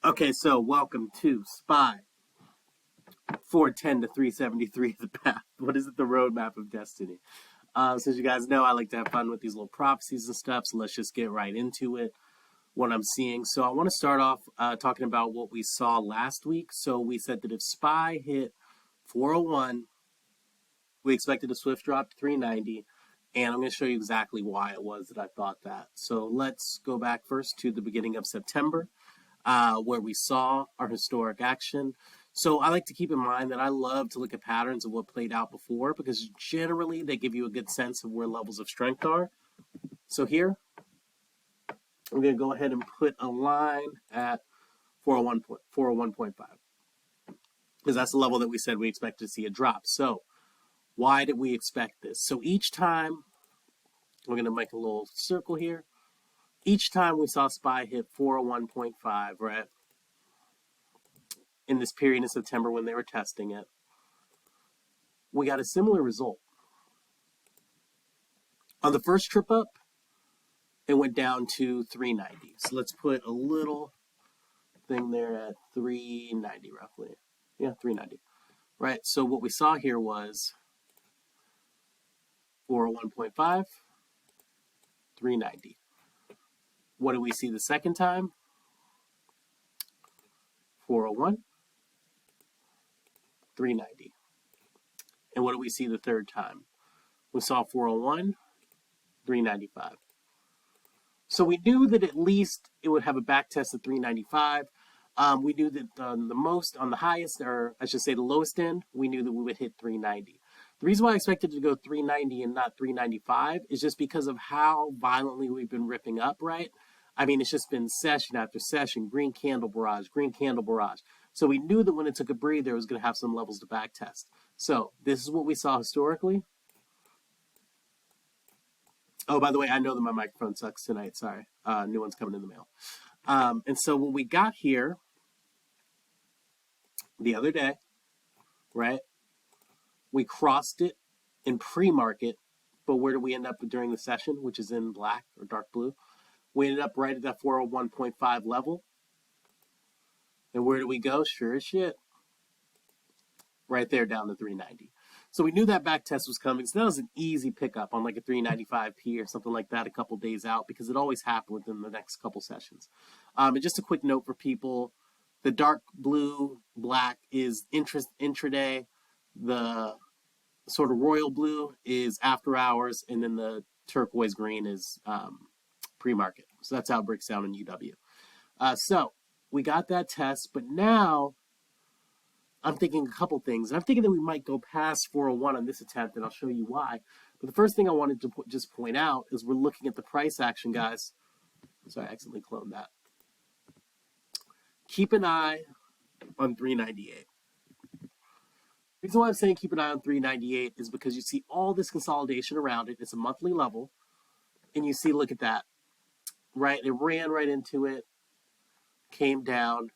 Okay, so welcome to SPY 410 to 373 of the path. What is it? The roadmap of destiny. So as you guys know, I like to have fun with these little prophecies and stuff. So let's just get right into it. What I'm seeing. So I want to start off talking about what we saw last week. So we said that if SPY hit 401, we expected a swift drop to 390. And I'm going to show you exactly why it was that I thought that. So let's go back first to the beginning of September. Where we saw our historic action. So I like to keep in mind that I love to look at patterns of what played out before because generally they give you a good sense of where levels of strength are. So here, I'm going to go ahead and put a line at 401.5 because that's the level that we said we expected to see a drop. So why did we expect this? So each time, we're going to make a little circle here. Each time we saw SPY hit 401.5, right? In this period in September when they were testing it, we got a similar result. On the first trip up, it went down to 390. So let's put a little thing there at 390 roughly. Yeah, 390. Right, so what we saw here was 401.5, 390. What do we see the second time? 401, 390. And what do we see the third time? We saw 401, 395. So we knew that at least it would have a back test of 395. We knew that on the highest, or I should say the lowest end, we knew that we would hit 390. The reason why I expected to go 390 and not 395 is just because of how violently we've been ripping up, right? I mean, it's just been session after session, green candle barrage, green candle barrage. So we knew that when it took a breather, it was going to have some levels to back test. So this is what we saw historically. Oh, by the way, I know that my microphone sucks tonight. Sorry. New one's coming in the mail. And so when we got here the other day, right, we crossed it in pre-market, but where did we end up during the session, which is in black or dark blue? We ended up right at that 401.5 level. And where do we go? Sure as shit. Right there down to 390. So we knew that back test was coming. So that was an easy pickup on like a 395p or something like that a couple days out because it always happened within the next couple sessions. And just a quick note for people, the dark blue, black is intraday. The sort of royal blue is after hours. And then the turquoise green is pre-market. So that's how it breaks down in UW. So we got that test, but now I'm thinking a couple things. I'm thinking that we might go past 401 on this attempt, and I'll show you why. But the first thing I wanted to just point out is we're looking at the price action, guys. Sorry, I accidentally cloned that. Keep an eye on 398. The reason why I'm saying keep an eye on 398 is because you see all this consolidation around it. It's a monthly level. And you see, look at that. Right? It ran right into it, came down,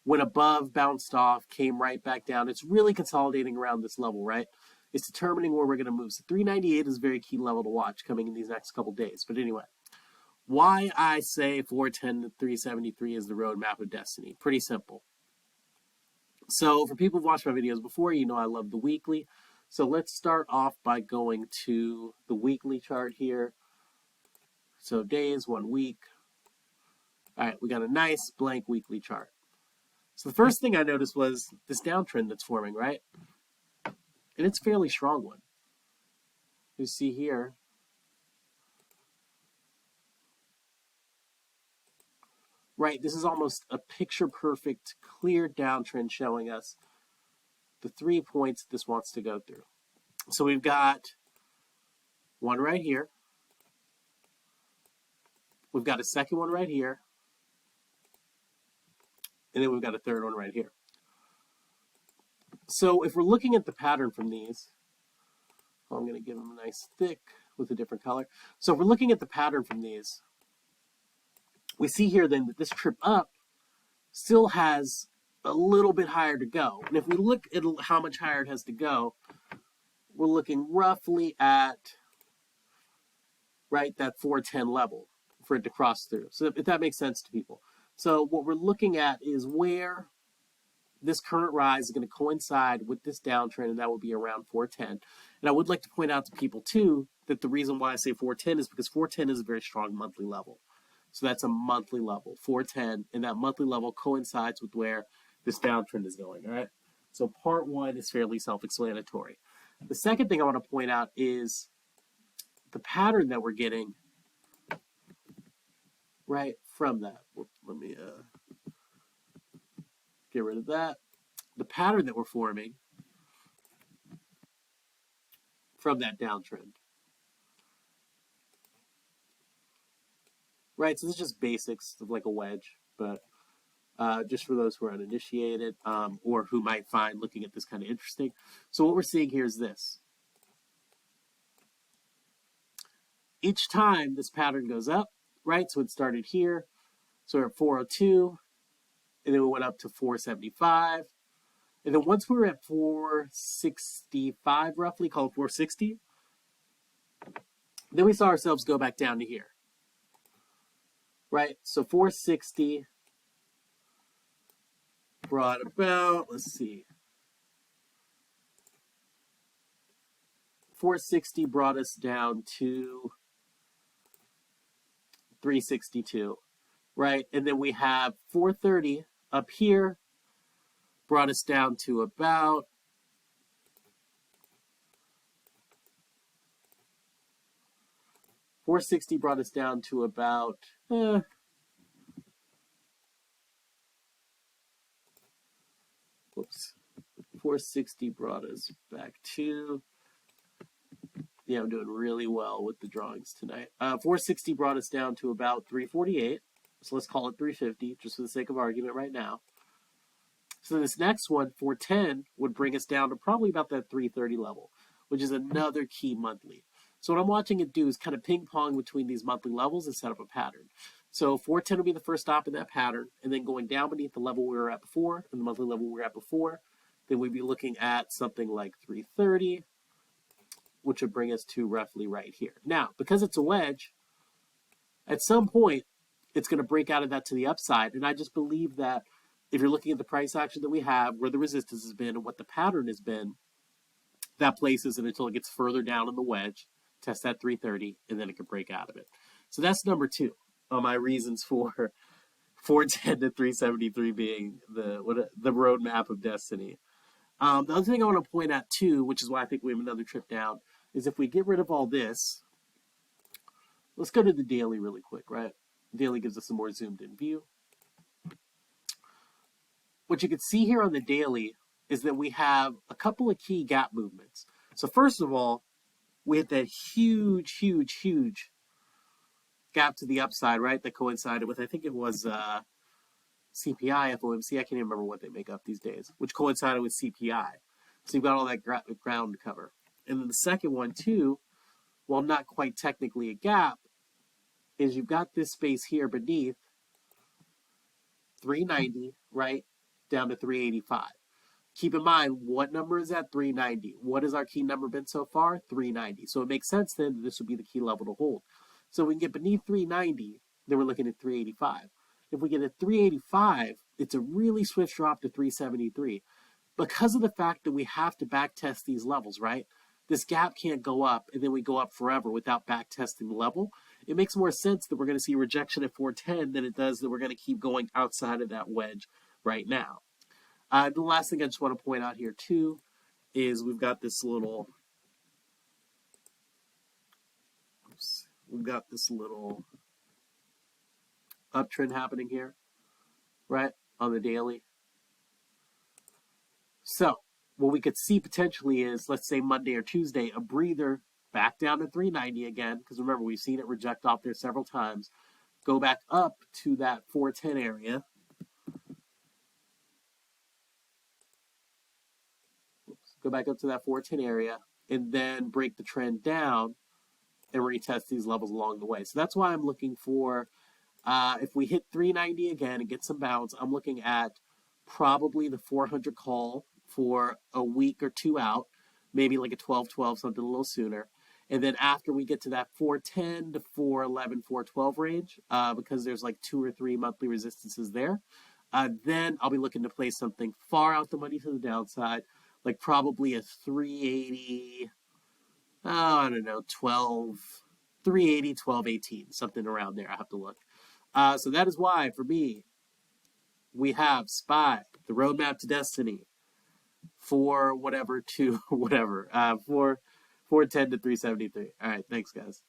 went above, bounced off, came right back down. It's really consolidating around this level, right? It's determining where we're going to move. So 398 is a very key level to watch coming in these next couple days. But anyway, why I say 410 to 373 is the roadmap of destiny. Pretty simple. So for people who've watched my videos before, you know I love the weekly. So let's start off by going to the weekly chart here. So days, 1 week. All right, we got a nice blank weekly chart. So the first thing I noticed was this downtrend that's forming, right? And it's a fairly strong one. You see here, right, this is almost a picture-perfect, clear downtrend showing us the 3 points this wants to go through. So we've got one right here. We've got a second one right here. And then we've got a third one right here. So if we're looking at the pattern from these, I'm going to give them a nice thick with a different color. So if we're looking at the pattern from these, we see here then that this trip up still has a little bit higher to go. And if we look at how much higher it has to go, we're looking roughly at, right, that 410 level for it to cross through. So if that makes sense to people. So what we're looking at is where this current rise is going to coincide with this downtrend, and that would be around 410. And I would like to point out to people too that the reason why I say 410 is because 410 is a very strong monthly level. So that's a monthly level, 410, and that monthly level coincides with where this downtrend is going. All right. So part one is fairly self-explanatory. The second thing I want to point out is the pattern that we're getting right from that. Let me get rid of that. The pattern that we're forming from that downtrend. Right, so this is just basics of like a wedge, but just for those who are uninitiated or who might find looking at this kind of interesting. So what we're seeing here is this. Each time this pattern goes up, right, so it started here, so we're at 402, and then we went up to 475, and then once we were at 465 roughly, called 460, then we saw ourselves go back down to here. Right, so 460 brought about, let's see, 460 brought us down to 362, right? And then we have 430 up here, brought us down to about 460 brought us down to about 460 brought us back to, yeah, I'm doing really well with the drawings tonight. 460 brought us down to about 348. So let's call it 350, just for the sake of argument right now. So this next one, 410, would bring us down to probably about that 330 level, which is another key monthly. So what I'm watching it do is kind of ping pong between these monthly levels and set up a pattern. So 410 will be the first stop in that pattern, and then going down beneath the level we were at before, and the monthly level we were at before, then we'd be looking at something like 330, which would bring us to roughly right here. Now, because it's a wedge, at some point, it's going to break out of that to the upside, and I just believe that if you're looking at the price action that we have, where the resistance has been and what the pattern has been, that places it until it gets further down in the wedge, test that 330, and then it can break out of it. So that's number two on my reasons for 410 to 373 being the roadmap of destiny. The other thing I want to point out too, which is why I think we have another trip down, is if we get rid of all this, let's go to the daily really quick, right? Daily gives us a more zoomed in view. What you can see here on the daily is that we have a couple of key gap movements. So first of all, we had that huge gap to the upside, right? That coincided with, I think it was CPI, FOMC, I can't even remember what they make up these days, which coincided with CPI. So you've got all that ground to cover. And then the second one too, while not quite technically a gap, is you've got this space here beneath 390, right, down to 385. Keep in mind, what number is that? 390. What has our key number been so far? 390. So it makes sense then that this would be the key level to hold. So we can get beneath 390, then we're looking at 385. If we get at 385, it's a really swift drop to 373. Because of the fact that we have to back test these levels, right? This gap can't go up and then we go up forever without back testing the level. It makes more sense that we're going to see rejection at 410 than it does that we're going to keep going outside of that wedge right now. The last thing I just want to point out here too is we've got this little uptrend happening here, right, on the daily. So what we could see potentially is, let's say Monday or Tuesday, a breather back down to 390 again, because remember, we've seen it reject off there several times, go back up to that 410 area. Go back up to that 410 area, and then break the trend down and retest these levels along the way. So that's why I'm looking for, if we hit 390 again and get some bounce, I'm looking at probably the 400 call for a week or two out, maybe like a 12-12, something a little sooner. And then after we get to that 410 to 411, 412 range, because there's like 2 or 3 monthly resistances there, then I'll be looking to play something far out the money to the downside, like probably a 380, I don't know, 12, 380, 1218, something around there. I have to look. So that is why, for me, we have SPY, the roadmap to destiny, for whatever to whatever, for 410 to 373. All right, thanks, guys.